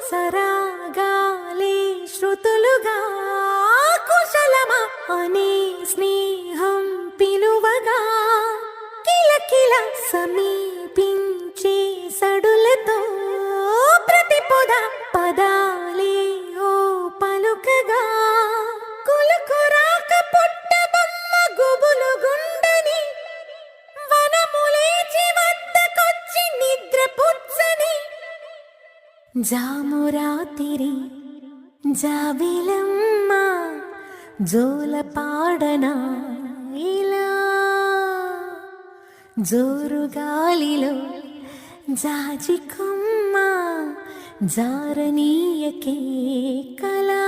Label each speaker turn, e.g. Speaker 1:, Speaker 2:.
Speaker 1: సరాగాలే శృతులుగా కుశలమా అనే స్నేహం పిలువగా కిలకిల సమీపించే సడులతో ప్రతి పొద పదాలే ఓ పలుకగా కులుకురాక పుట్టబొమ్మ గుబులు గుండని వనములేచి వద్దకొచ్చి నిద్ర పుచ్చని జామురాతిరి జాబిలమ్మ జోల పాడనా ఇలా జోరు గాలిలో జాజి కొమ్మ జారనీయకే కళా